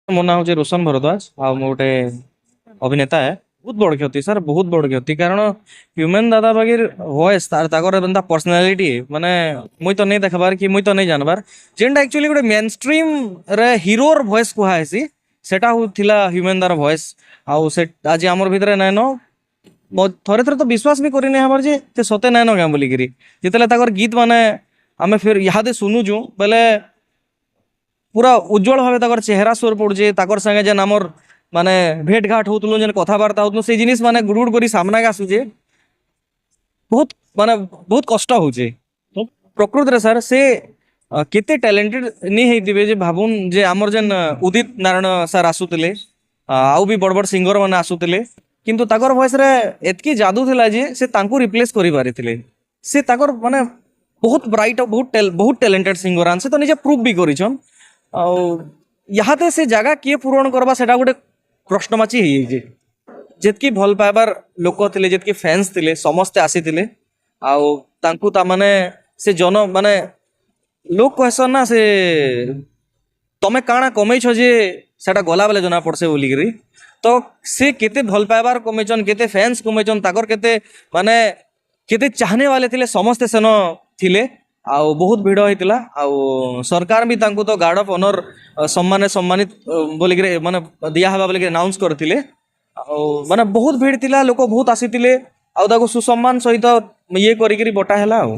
ମୋ ନାଁ ହଉଛି ରୋशन ଭରଦ୍ୱାଜ ଆଉ ମୁଁ ଗୋଟେ ଅଭିନେତା है। ବହୁତ ବଡ଼ କ୍ଷତି ସାର୍, ବହୁତ ବଡ଼ କ୍ଷତି। କାରଣ ହ୍ୟୁମାନ ଦାଦା ବାଗିର ଭଏସ୍ ତାଙ୍କର ଏନ୍ତା ପର୍ସନାଲିଟି ମାନେ ମୁଇଁ ତ ନେଇ ଦେଖବାର କି ମୁଇଁ ତ ନେଇ ଜାଣବାର ଯେନ୍ଟା ଆକ୍ଚୁଆଲି ଗୋଟେ ମେନ୍ ଷ୍ଟ୍ରିମ୍ ରେ ହିରୋର ଭଏସ୍ କୁହାହେସି ସେଟା ହଉଥିଲା ହ୍ୟୁମାନ ଦାର ଭଏସ୍। ଆଉ ସେ ଆଜି ଆମର ଭିତରେ ନାଇଁନ ଥରେ ଥରେ ତ ବିଶ୍ୱାସ ବି କରି ନାଇଁ ହବାର ଯେ ସେ ସତେ ନାଇଁନ ଗାଁ ବୋଲିକିରି। ଯେତେବେଳେ ତାଙ୍କର ଗୀତ ମାନେ ଆମେ ଫିର ଇହାଦେ ଶୁଣୁଛୁ ବେଲେ पूरा उज्जवल भाव तक चेहरा स्वर पड़ुचे ताकर संगे जेन आमर माने भेट घाट होतलु जेन कथबार्ता होतलु से जिनिस माने गुड़ गुड़ करी सामना के आसुचे बहुत माने बहुत कष्ट होचे। तो प्रकृत रे सर से केते टैलेंटेड नहीं हेतिबे जे भाबुन जे आमर जेन उदित नारायण सर आसुतले आउ भी बड़ बड़ सिंगर माने आसुतले किंतु ताकर वॉइस रे एतकी जादू थिला जे से तांको रिप्लेस करि पारिथिले। से ताकर माने बहुत ब्राइट और बहुत टैलेंटेड सिंगर आन से तो निजे प्रूव भी करिछन। ଆଉ ଇହାଦେ ସେ ଜାଗା କିଏ ପୂରଣ କରବା ସେଟା ଗୋଟେ ପ୍ରଶ୍ନବାଚୀ ହେଇଯାଇଛି। ଯେତିକି ଭଲ ପାଇବାର ଲୋକ ଥିଲେ ଯେତିକି ଫ୍ୟାନ୍ସ ଥିଲେ ସମସ୍ତେ ଆସିଥିଲେ ଆଉ ତାଙ୍କୁ ତାମାନେ ସେ ଜନ ମାନେ ଲୋକ କହେସନ୍ ନା ସେ ତମେ କାଣା କମେଇଛ ଯେ ସେଟା ଗଲା ବେଲେ ଜଣା ପଡସେ ବୋଲିକିରି। ତ ସେ କେତେ ଭଲ ପାଇବାର କମେଇଛନ୍ କେତେ ଫ୍ୟାନ୍ସ କମେଇଛନ୍ ତାଙ୍କର କେତେ ମାନେ କେତେ ଚାହନେ वाले ଥିଲେ ସମସ୍ତେ ସେନ ଥିଲେ ଆଉ ବହୁତ ଭିଡ଼ ହେଇଥିଲା। ଆଉ ସରକାର ବି ତାଙ୍କୁ ତ ଗାର୍ଡ ଅଫ୍ ଅନର ସମ୍ମାନିତ ବୋଲିକିରି ମାନେ ଦିଆ ହେବା ବୋଲିକିରି ଆନାଉନ୍ସ କରିଥିଲେ। ଆଉ ମାନେ ବହୁତ ଭିଡ଼ ଥିଲା ଲୋକ ବହୁତ ଆସିଥିଲେ ଆଉ ତାକୁ ସୁସମ୍ମାନ ସହିତ ଇଏ କରିକିରି ବଟା ହେଲା ଆଉ।